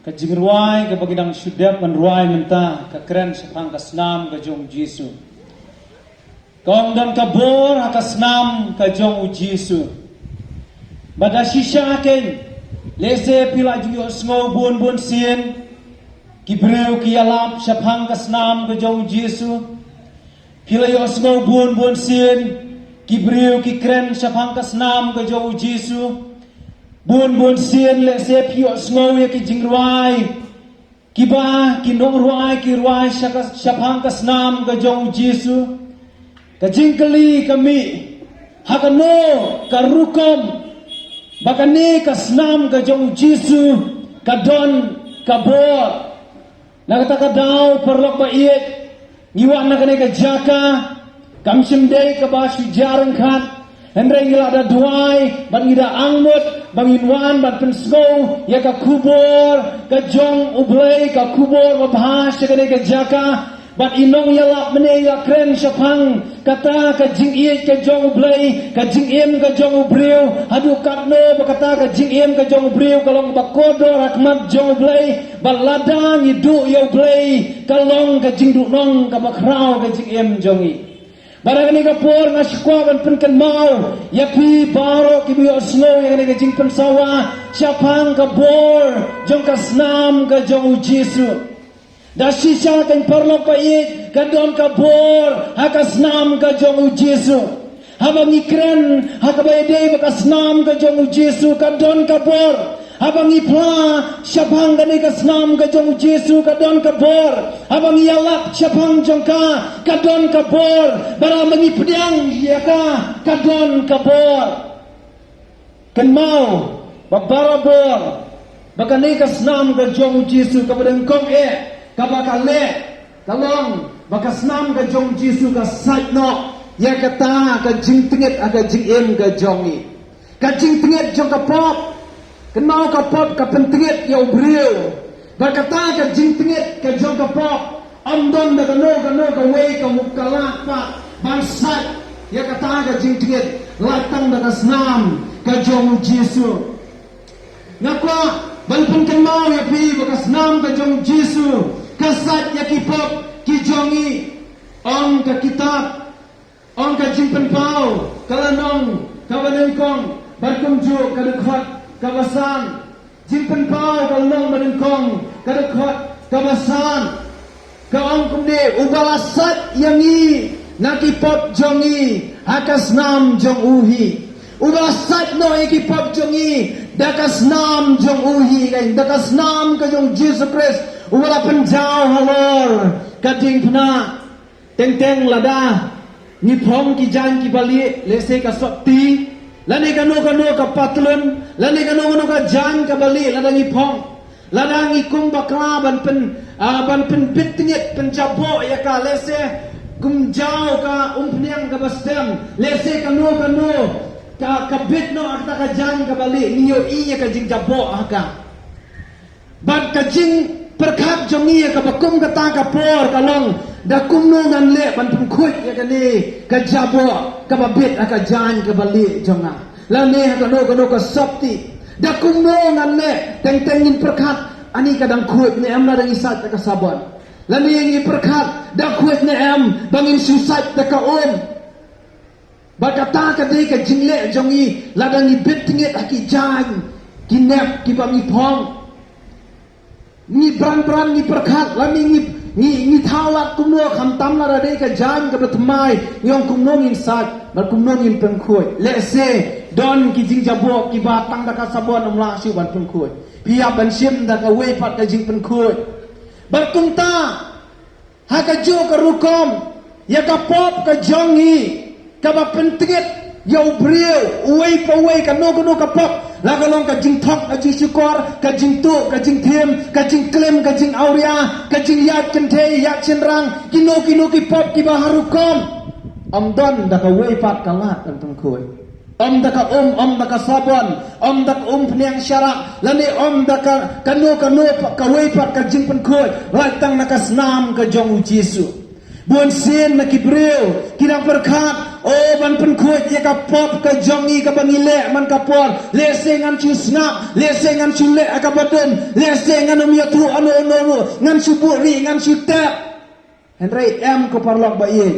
Kajing ruai ka bagidang syudap man ruai menta ka keren sapang kasnam ka jong Jesu. Kong dan kabor hakasnam ka jong Jesu. Bada shisha aken lese pila juyo sngo bun bun sien kibreu ki alap sapang kasnam ka jong Jesu. Pila yo sngo bun bun sien kibreu ki keren sapang kasnam ka jong Jesu. Bun bun sien le se pio sngow ya ki jingruai kiba ki nong ruai ki ruai syapang kasnam ka jong Jesu ka jingkeli kami hakano ka rukom bakani kasnam ka jong Jesu ka don ka bor nagata ka daw perlok ba iet ngiwa na kane ka jaka kamsimdei ka ba sujarang khat Hendra ngila ada duai, ban ngida angmut, banginwan, ban pensgo, ya ka kubor, ka jong ublay, ka kubor, mabahas, ya ka jaka, ban inong yalap mene ya kren syapang, kata ka jing iit ka jong ublay, ka jing im ka jong ubriw, hadu katno, bakata ka jing im ka jong ubriw, kalong bakodo, rakmat jong ublay, ban ladang idu ya ublay, kalong ka jing duknong, ka bakraw, ka jing im jong i. Barang ni kapur na sikwaban penkan mau ya pi baro ki biyo snow yang ni jing pensawa syapang ka bor jong ka snam ka jong Jesu da sisa kan perlo pa it ka don ka bor ha ka snam ka jong Jesu habang ikren ha ka bayde ka snam ka jong Jesu ka don ka bor habang ipla syapang gani ka snam ka jong Jesu ka don ka bor habang ialap syapang jong ka don ka bor bara mangi pedang ya ka don ka bor kan mau babara bor bakani ka snam ka jong Jesu ka badang kong ka bakale kalong baka snam ka jong Jesu ka saitno ya kata ka jing tinget aga jing em ka jongi ka jing tinget jong ka pop kenal ka pop ka pentinget ya ubriu berkata ka jing tinget ka jong ka pop amdon da kano ka wei ka mukala pa bansat ya kata ka jing tinget latang da kasnam ka jong Jesu ngakwa balpun kenal ya pi bakasnam ka jong Jesu kasat ya ki pop ki jongi on ka kitab on ka jing penpau kalanong kawanengkong barkumju ka dekat kawasan jimpen pau kalong menengkong kadekot kawasan kaong kumde ubalasat yangi nakipop jongi hakas nam jong uhi ubalasat no ikipop jongi dakas nam jong uhi kain dakas nam ka jong Jesus Christ ubala penjau halor kading pna teng lada ni phong ki jan ki bali lese ka sokti lani kanu ka patlun lani kanu ka jan ka bali ladang ipong ladang ikum bakla ban pen pitngit penjabo ya ka lese kumjau ka umpniang ka bastem lese kanu ka bitno akta ka jan ka bali niyo iya ka jing jabo aka ban ka jing perkap jongi ka bakum ka ta ka por kalong da kumno nan le ban pungkut ya ka ni ka jabo ka babit aka jan ka bali jonga lane ha kano ka sapti da kumno nan le teng perkat ani kadang kuit ni am na dang isat ka sabon lane ngi perkat da kuit ni am bangin susat ka bakata ka de ka jingle jongi ladang ni bit tingit aki jan kinep ki bangi pong ni bran ni perkat lani ni thawat kumno khamtam la de ka jan ka batmai yong kumno ngin sat bar kumno ngin pengkhoi le se don ki jing jabo ki batang da ka sabon amla si ban pengkhoi pia ban sim da ka wei pat ka jing pengkhoi bar kumta ha ka jo ka rukom ya ka pop ka jongi ka ba pentigit ya ubriu wei pa wei ka no ka pop la ka long ka jing thok ka jing sukor ka jing tu ka jing them ka jing klem ka jing auria ka jing yat kenthe yat chenrang kino ki pop ki ba harukom amdon da ka wei pat ka lat ang tengkhoi da ka sabon da ka pniang syara lani da ka kano ka wei pat ka jing penkhoi latang na ka snam ka jong Jesu buan sin na kibril kinang perkat ban penkuat ya ka pop ka jongi ka bangile man ka por lese ngan chu snap lese ngan chu le ka baden lese ngan umia tu anu ngan chu buri ngan chu tap henry ko parlok ba ye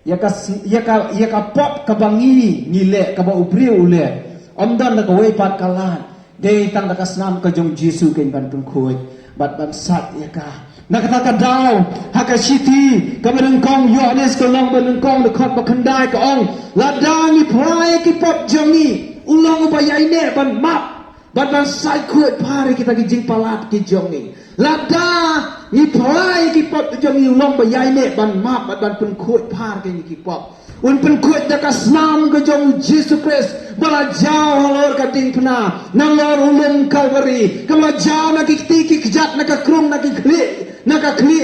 ya ka pop ka bangi ngile ka ba ubriu le omdan na ka way pat kalan day tang na ka snam ka jong Jesu ken ban penkuat bat sat ya ka nakataka daw haka city kabarang kong Yohanes ka lang barang kong dekat bakandai ka ong ladang ni prai ki pop jongi ulang bayai ne ban map ban sai kuat pare kita ki jing palat ki jongi lada ni prai ki pop jongi ulang bayai ne ban map ban pun kuat par ki pop un pun kuat da ka snam ka jong Jesus Christ bala jauh halor ka ding pna nalor ulum Calvary kama jauh na ki tiki kjat na ka krung na ki kli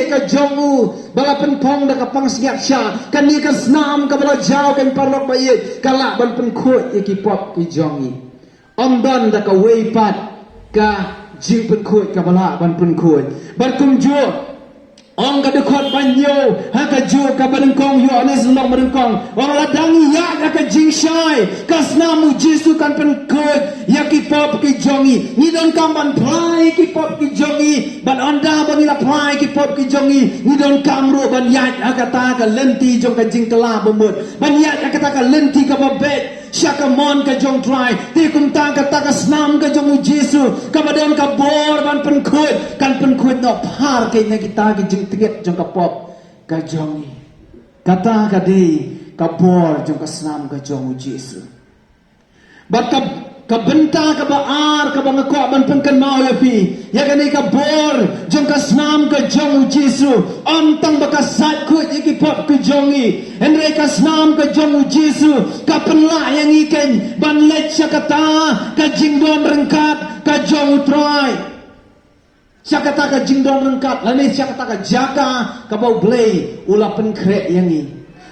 ka jongu bala penpong da ka pangsgiat sya kani ka snam ka bala jauh kan parlok baye kala ban penkhut ki pop ki jongi omdan da ka weipat ka jing penkhut ka bala ban penkhut ban kumjo ong ka dekot banyo ha ka jo ka banengkong Yohanes long banengkong ong ladangi ya ka jing shai ka snamu Jesu kan penkhut ya ki pop ki jongi ni don kam ban prai ki pop ki jongi ban onda ban ila prai ki pop ki jongi ni don kam ro ban ya kata ka lenti jong ka jing kala bomut ban ya kata ka lenti ka babet syaka mon ka jong try ti kum tang ka ta ka snam ka jong Jesu ka badan ka bor ban penkhut kan penkhut no par ke na kita ki jing tiget jong ka pop ka jongi kata ka di ka bor jong ka snam ka jong Jesu bat ka benta ka baar ka bangako ban pengkan mau ya pi ya kani ka bor jong ka snam ka jong Jesu ontang baka sat ku iki pop ka jongi henre ka snam ka jong Jesu ka penla yang iken ban let syakata ka jingdon rengkat ka jong try syakata ka jingdon rengkat lani syakata ka jaka ka bau blay ula penkrek yang i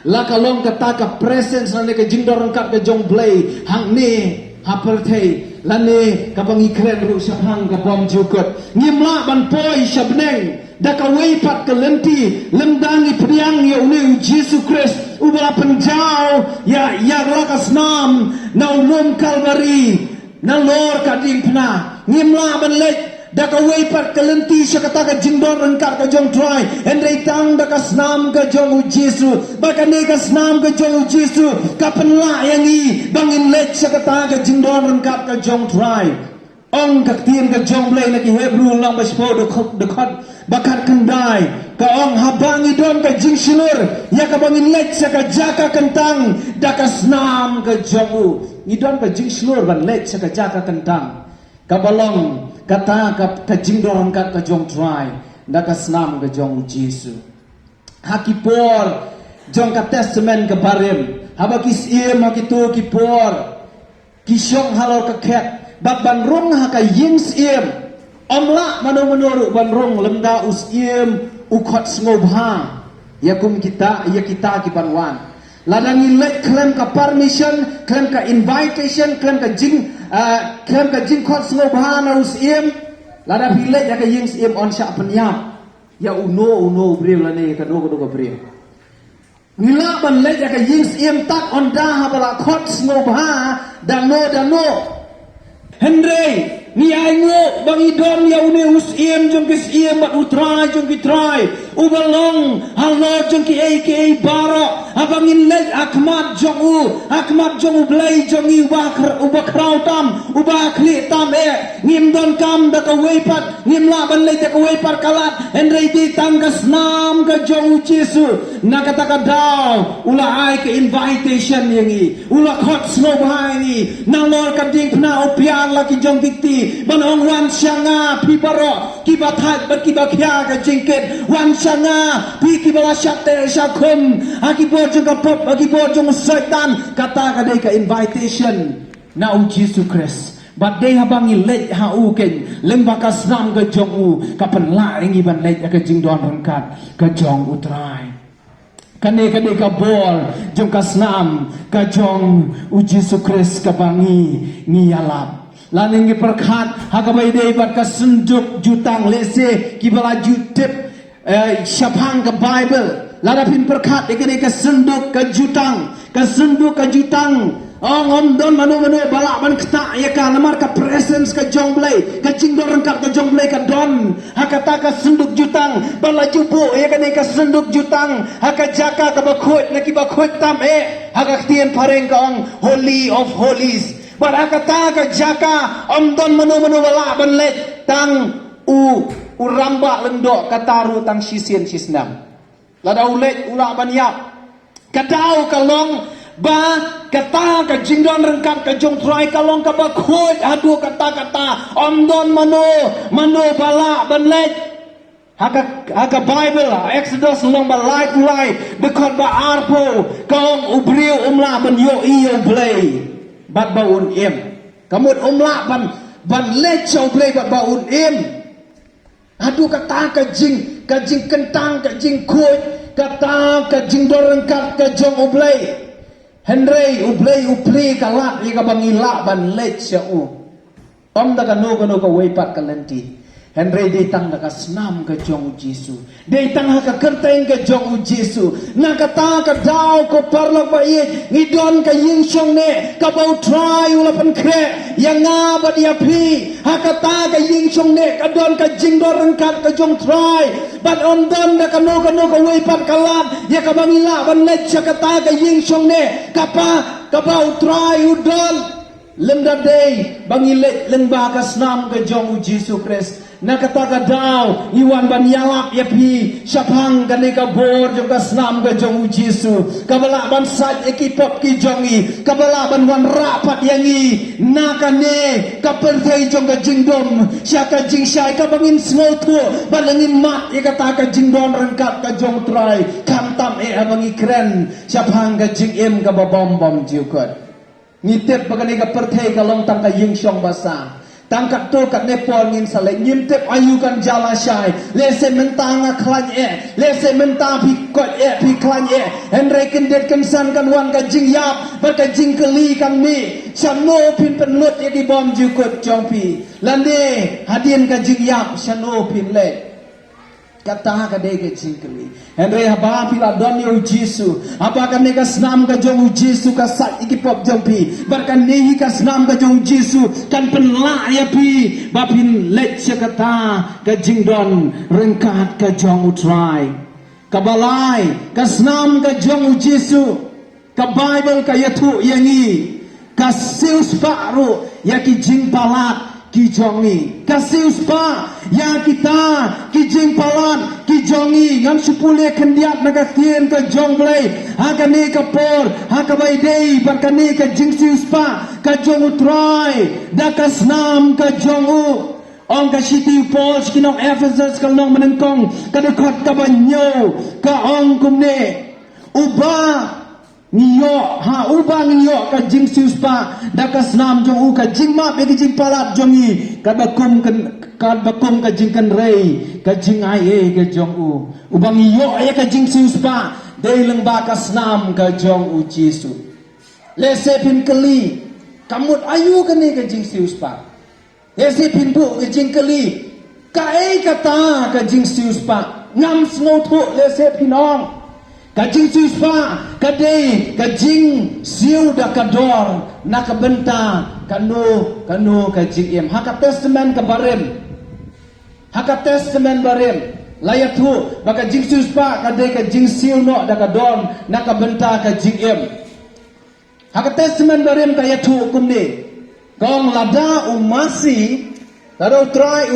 la kalong kata ka presence lani ka jingdon rengkat ka jong blay hang ni hapertei lane kapang ikren ru syahang ka bom jukut ngimla ban poi syabneng da ka weipat ka lenti lemdangi priang ya uni Jesu Christ ubala penjau ya la ka snam na ulum Calvary na lor ka ding pna ngimla ban lek da ka weipat ka lenti sya kata ka jingdon rengkat ka jong try henry tang da ka snam ka jong Jesu bakane ka snam ka jong Jesu ka penla yang i bangin let sya kata ka jingdon rengkat ka jong try ong ka tien ka jong blay na ki Hebrew lang baspo de khot bakat kendai ka ong habangi don ka jing silur ya ka bangin let sya ka jaka kentang da ka snam ka jong idon ka jing silur ban let sya ka jaka kentang ka balong kata ka jingdon ka jong try da ka snam ka jong Jesu hakipor jong ka testament ka barim habakis iem hakitu kipor kisyong halor ka ket bak ban rung ha ka yins iem omla manu ban rung lemda us iem ukot ngobha yakum kita ya kita ki banwan ladangi let claim ka permission claim ka invitation claim ka jing khot ngobha na us iem lada pilek ya ka yings iem on sya penyap ya uno bril lane ka do bril ngila ban let ya ka yings iem tak on da bala khot ngobha dano Henry ni aingo bangi don ya une us iem jong kis iem bat utrai jong ki try ubalong halor jong ki aka baro abangin let akmat jong blay jong i uba krautam uba kli tam ngim don kam da ka weipat ngim la ban let da ka weipat kalat Henry di tangkas nam ka jong Jesu nakata ka daw ula ai ka invitation yang i ula khot snow bahai ni nalor ka ding pna opian la ki jong kiti banong wan syanga pibaro kibathat bat kibakya ka jingket wan syanga pi kibala syate syakum akibo jong ka pop akibo jong setan kata ka dei ka invitation na Jesu Christ but they habangi let ha u ken lembaka snam ka jong u kapan la ringi ban let ka jingdon rengkat ka jong utrai kane ka bol jong ka snam ka jong Jesu Christ ka bangi ngiyalap laning perkat hakabai dei bat ka senjuk jutang lese kibala jutip syapang ka Bible ladapin perkat ikani kesenduk kejutang om don manu balak ban keta ya ka lamar ka presence ka jonglei ka jingdor rengkat ka jonglei ka don hakata ka senduk jutang bala jubu ya kani ka senduk jutang haka jaka ka bakhot na ki bakhot tam haka tien pareng ka ong holy of holies barakata ka jaka om don manu balak ban let tang uramba lendok kataru tang sisien sisnam ladau let ula ban yap kadau kalong ba kata ka jingdon rengkat ka jong try kalong ka bakhot adu kata omdon mano bala banlet haka Bible Exodus long ba life bekot ba arpo kong ubriu umla ban yo iyo blay bat baun kamut umla ban let chow blay bat baun adu kata ka jing kentang ka jing khot kata ka jingdon rengkat ka jong ublay Henry uplay kalat ika bangila ban let siya Om da kanu ka weipat kalenti. Henry ditang da ka snam ka jong Jesu. Ditang ha ka kerteng ka jong Jesu. Nakata ka daw ko parlok ba ngidon ka yingsyong ne ka bau try ulapan kre yang nga ba dia pi hakata ka yingsyong ne ka don ka jingdor rengkat ka jong try ban on don da kanu ka weipat kalat ya ka bangila ban let siya kata ka yingsyong ne ka bau try udon lemda day bangilet lengba ka snam ka jong Jesu Christ nakataga daw iwan ban yalap yapi syapang kani ka bor jong ka snam ka jong Jesu kabala ban sat ekipop ki jongi kabala ban wan rapat yangi nakane kaperthei jong ka jingdom syaka jing syai ka bangin smotu balangin mat ikata ka jingdon rengkat ka jong trai kamtam abangi kren syapang ka jing ka babom jukot ngitip bagani ka perthei ka longtang ka yingsyong basa tangkat tu kat Nepal ngin salai nyimtep ayukan jala syai lese mentang klan lese mentang pi kot pi klan henry kendet kensan kan wan ka jing yap bar ka jing keli kan mi syano pin penut di bom jukut jongpi lande hadin ka jing yap syano pin le kata ka de ke jing keli henry haba pila don yo Jesu apa kan ne ka snam ka jong Jesu ka sat ikipop jongpi bar kan nehi ka snam ka jong Jesu kan penla ya pi bapin let kata ka jing don rengkat ka jong utrai ka balai ka snam ka jong Jesu ka Bible ka yatu yangi ka sius paru ya ki jing palat ki jongi kasih uspa ya kita ki jing palan ki jongi ngam supule kendiat nagatien ka jonglei hakani ka por hakabai dei bakani ka jing si uspa ka jong utrai da ka snam ka jongu ong ka city Paul kinong Ephesus ka long menengkong ka dekot ka banyo ka ong kumne uba niyo uba niyo ka jing sius pa da ka snam jong ka jing ma be jing palat jongi ka bakum ka jing kan rei ka jing ai ka jong ubang niyo ay ka jing sius pa dei leng ba ka snam ka jong Jesu lese pin keli kamut ayu ka ni ka jing sius pa lese pin bu ka jing keli ka kata ka jing sius pa ngam snothu lese pinong kajing suspa kadai kajing siu da kador nakabenta kanu kajing haka testament kabarem layatu baka jing suspa kadai kajing siu no da kadon nakabenta kajing haka testament barem kayatu kumne kong lada umasi lada utrai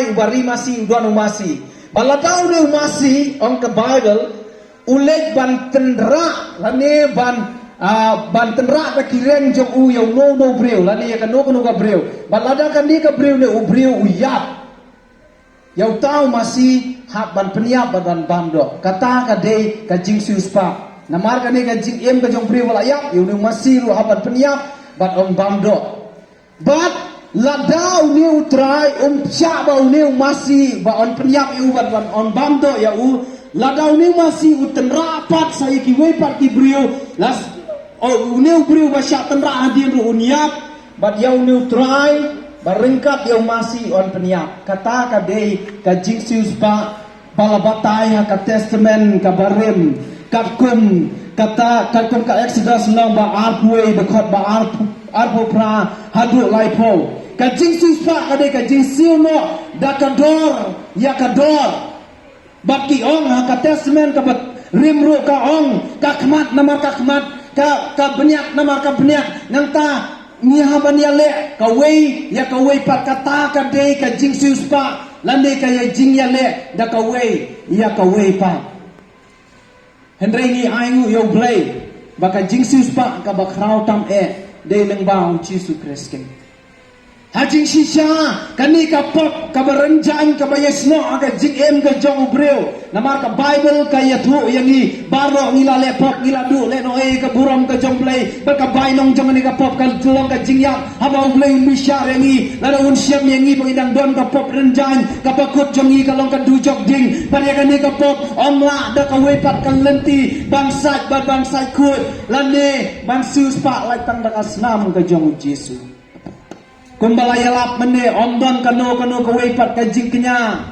ubari masi udon umasi balada umasi on ka Bible uleg ban tendra lane ban tendra ka kireng jong yo no breu lane ka no ka breu balada kan ni ka breu ne ubreu uyap yau tau masih hak ban peniap ban bamdo kata ka dei ka jing suspa namar ka ni ka jing ka jong breu wala yap yo ne masih lu haban peniap ban on bamdo bat ladau ni utrai syaba ni masih ba on peniap yu ban on bamdo ya ladau ni masih uten rapat saya ki wepat ki brio las uneu brio ba syak tenra hadin ru uniap bat yau new try barengkat yau masih on peniap kata ka dei ka jing sius pa balabatay ha ka testament ka barim katkum katkum ka Exodus nang ba arpui bekot ba arpo pra hadu laipo ka jingsi fa ka de ka jingsi no dakador yakador baki ong ha ka testament ka rimru ka ong ka khmat namar ka khmat ka benyak namar ka benyak nang ta ni haban ya le ka wei pat kata ka de ka jingsi spa lande ka ya jing ya le da ka wei pa Henry ni aingu yo blay baka jingsi spa ka bakrau tam de leng bau Jesus Christ ken hajing shisha kani ka pop ka baranjan ka bayesno aga jing ka jong breu namar ka Bible ka yathu yangi baro ngila le pop ngila du le no ka buram ka jong blay baka bai nong jong ni ka pop ka tulong ka jing ya habau blay misha yangi la un siam yangi pangidang don ka pop ranjan ka pakut jong ni ka long ka du jok ding pania kani ka pop omla da ka wepat ka lenti bangsat kut lane bangsu spa lai tang da ka snam ka jong Jesus kumbalaya lap mene ondon kano ka wepat ka jingknya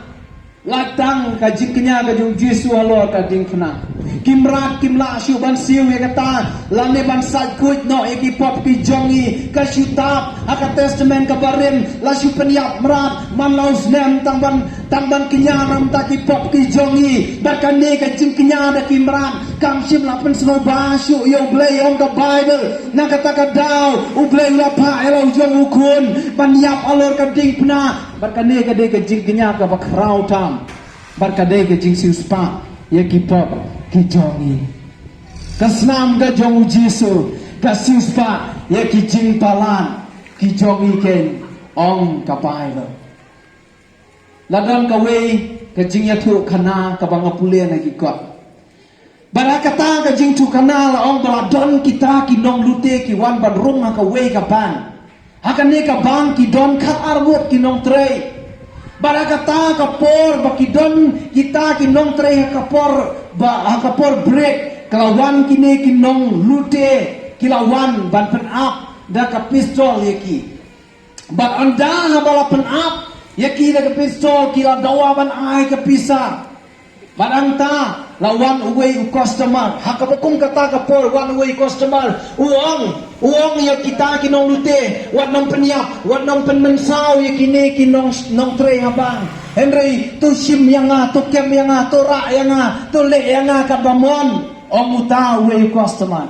latang ka jingknya ka jung Jesu alo ka dingkna kimrat kimla syu ban siu ya kata lane ban sat kuit no ki pop ki jongi ka syutap aka testament ka barim la syu penyap merat man laus nem tangban kenya nam ta ki pop ki jongi bakane ka jingknya da kimrat kam sim la pen sno ba syu yo blay on ka Bible na kata ka daw u blay la pa elo jong ukun ban yap alor ka dingkna bakane ka de ka jingknya ka bakrau tam barkade ke jing siu spa ya ki pop ki jongi kasnam ga jong Jesu ka siu spa ya ki jing palan ki jongi ken ong ka Bible ladang ka wei ka jing ya thu khana ka bangapule na ki ko barakata ka jing thu khana la ong baladon kita ki nong lute ki wan ban rung ka wei ka ban hakane ka bang ki don khat arwot ki nong trei barakata kapor bakidon kita kinong trei kapor break kelawan kini kinong lute kilawan ban pen up da ka pistol yaki bat anda habala pen up yaki da ka pistol kila dawa ban ai ka pisa barangta lawan uway customer hakabukong kata kapor wan uway customer uong ya kita kinong lute wat nong penyap wat nong penmensaw ya kini kinong tre habang Henry tu sim yang tu kem yang tu ra yang tu le yang kabamon ong uta uway customer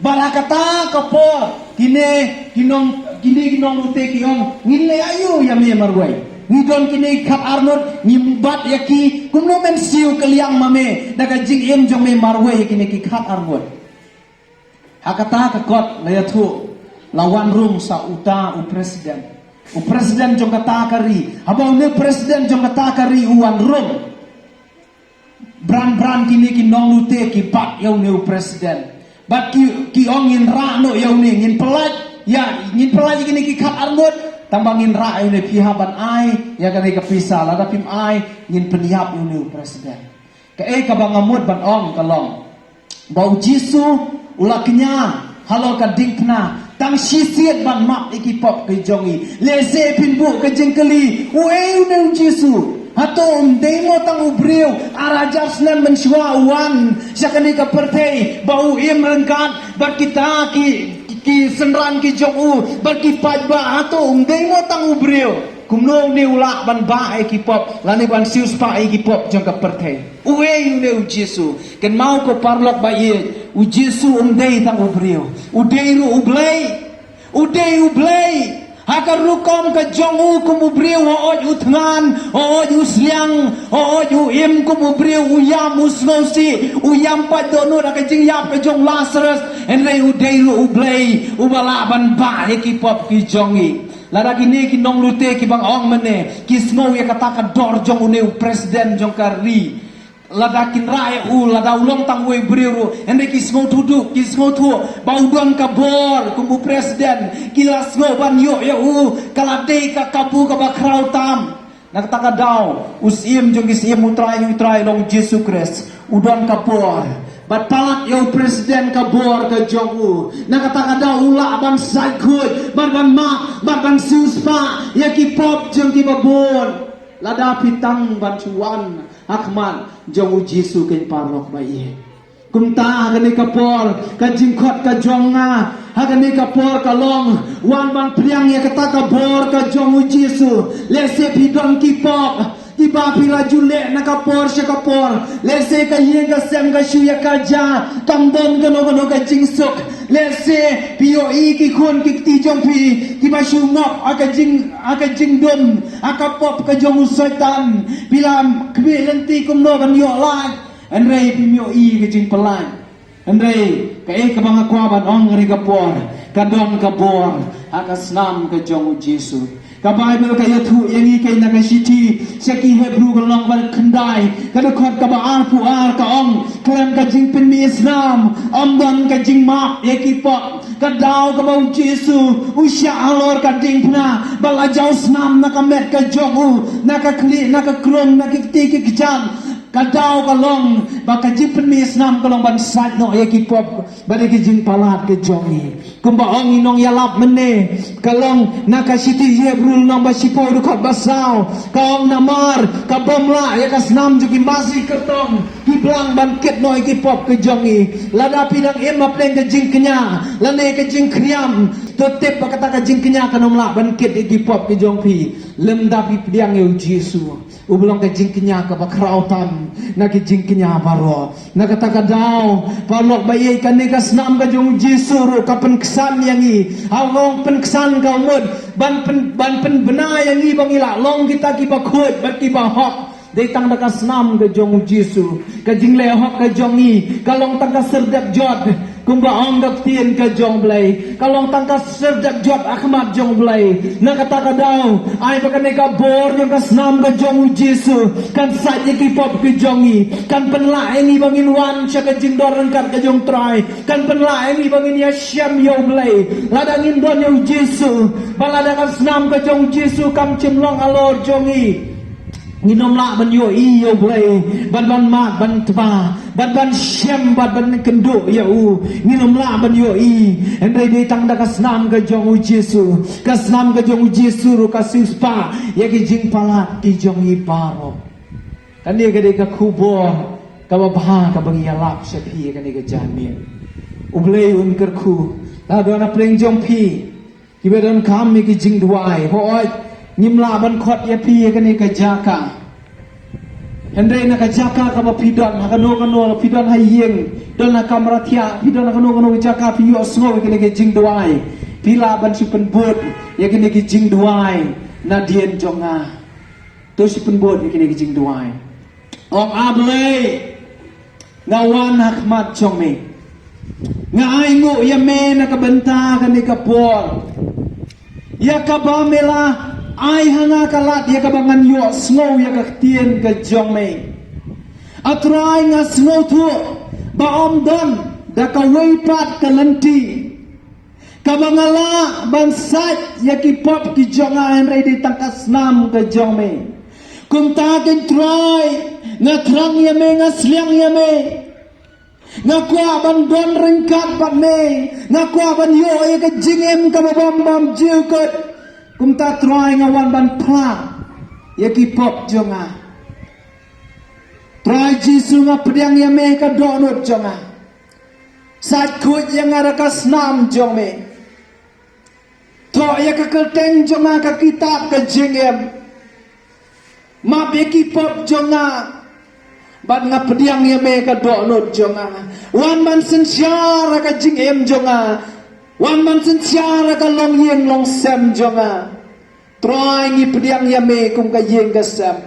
barakata kapor kini kinong lute kiong ngile ayu ya me marway ngidon kini kap arnot ngimbat yaki kumno men siu keliang mame daga jing em jong me marwe kini ki kap arnot hakata ka kot la yathu lawan rum sa uta u presiden jong kata kari habau ne presiden jong kata kari uwan rum bran kini ki nong lute ki pat yau ne u presiden bat ki ongin ra no yau ne ngin pelaj kini ki kap arnot tambangin ra ne pihaban ai ya kani ka pisa la pim ai ngin peniap yu presiden ka ka bangamut ban ong kalong bau Jesu ulaknya halo ka dingkna tang sisiet ban map iki pop ke jongi leze pinbu ke jengkeli ueu ne Jesu hato demo tang ubreu arajas nan menshwa wan sakani ka pertei bau im rengkat bar kita ki senran ki jong bagi pajba ato demo tang ubreu kumno ne ula ban ba ki pop lani ban sius pa ki pop jong ka pertei uwe ne Jesu ken mau ko parlok ba ye u Jesu dei tang ubreu udei ru ublei hakar rukom ka jong kum ubreu o utngan o usliang o im kum ubreu uyam usnosi uyam pa dono ka jing yap ka jong Lazarus enrei udeiru ublei ubalaban ba ki pop ki jongi lara kini ki nong lute ki bang ong mene ki smo ya kata dor jong une presiden jong kari lada kin rae lada ulong tang we briru enrei ki smo tudu ki smo tu baudon ka bor kumbu presiden kila smo ban yo ya kalade ka kapu ka bakrau tam nakataka daw usim jong isim utrai long Jesus Christ udon ka bor bat palak yo presiden ka bor ka jongu nakataka daw ula ban saikut ban ma ban suspa ya ki pop jong ki babon lada pitang bancuan akman jong Jisu ken parlok bayi kumta hagani kapor ka jingkot ka jonga hagani kapor ka long wan ban priang ya kata kabor ka jong Jisu lese pidon kipok tiba pila jule na kapor sya kapor lese ka yen ka sem ka shuya ka ja tambon ka no ka jingsuk lese pio i ki khon ki ti jong pi tiba shu ngop aka jing dum aka pop ka jong setan bila kbe lenti kum no ban yo lai andre pi mio i ki jing pelan andre ka e ka banga kwa ban ong ri kapor ka don kapor aka snam ka jong Jisu ka Bible ka yathu yangi kay na ka siti seki Hebrew ka long bal khandai ka khot ka ba ar pu ar ka ong klam ka jing pen mi Islam don ka jing ma yaki pa ka daw ka ba Jisu usya alor ka ding pna bal ajaw snam na ka met ka jong na ka kli na ka krong na ki ti ki jan kadau kalong baka jipen mi Islam kalong ban sat no yaki pop bade ki jing palat ke jongi kumba ong inong yalap mene kalong nakasiti Hebrew nong basipo dukot basau kaong namar kabomla ya kasnam juki masih kertong kiblang ban ket no yaki pop ke jongi lada pinang emap leng ke jing kenya lane ke jing kriam tetep bakata ke jing kenya kanomla ban ket yaki pop ke jongpi lem dapi piang yo Jisu ublong ke jing kenya ka bakrautan na ki jing kenya baro na kata daw parlok bayi kan ni kasnam ka jong Jisu ro ka pen kesan yangi along pen kesan ka umud ban pen bena yangi bangila long kita ki bakhut bat ki bahok dei tang da kasnam ka jong Jisu ka jing le hok ka jongi kalong tang ka serdap jot kumba ong dak tien ka jong blai kalong tang ka serdap jot akhmat jong blai na kata daw ai ba ka bor yang kasnam ka jong Jisu kan saja ki pop ki jongi kan penla ini bangin wan sya ka jing doran kar ka jong trai kan penla ini bangin ya syam yo blai ladangin don yo Jisu balada kasnam ka jong Jisu kam cimlong alor jongi nginom la ban yo i yo blai ban mat ban tba ban syam ban kendo ya u nginom la ban yo i endai dei tang da kasnam ka jong Jisu kasnam ka jong Jisu ru kasuspa ya ki jing palat ki jong i paro kan dia ka dei ka kubor ka babha ka bang yalap syapi kan dei ka jamin u blai un kerku la do na pleng jong pi ki bedon kam mi ki jing duai hoi nimla ban khot ya pi kan ni ka jaka Hendai na ka jaka ka ba pidon ha kano pidon ha yeng don na kamera thia pidon na kano jaka pi yo sngo kan ni ka jing duai pila ban si pen bot ya kan ni ka jing duai na dien jonga to si pen bot ya kan ni ka jing duai ong able ngawan hakmat jong me ngai ngo ya me na ka benta kan ni ka por ya ka ba mela ai hanga kalat ya kabangan yo snow ya tien ka jong me atrai nga snow tu ba om don da ka weipat ka lenti kabangala bansat ya ki pop ki jonga en ready tangkas nam ka jong me kum ta ken trai nga trang ya me nga sliang ya me nga kwa ban don rengkat pat me nga kwa ban yo ya ka jingem ka bam jiu kot kum ta try ngawan ban pla ya ki pop jonga try Jisu nga pediang ya me ka donut jonga sat kut yang ada kasnam jong me to ya ka kelteng jonga ka kitab ka jingem ma be ki pop jonga ban nga pediang ya me ka donut jonga wan man sensyara ka jingem jonga wan man sensyara ka long yeng long sem jonga try ngi pediang ya me kum ka yeng ka sem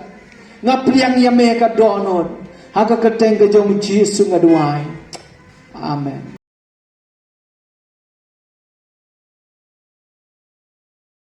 nga pediang ya me ka donut ha ka keteng ka jong Jisu nga duai amen.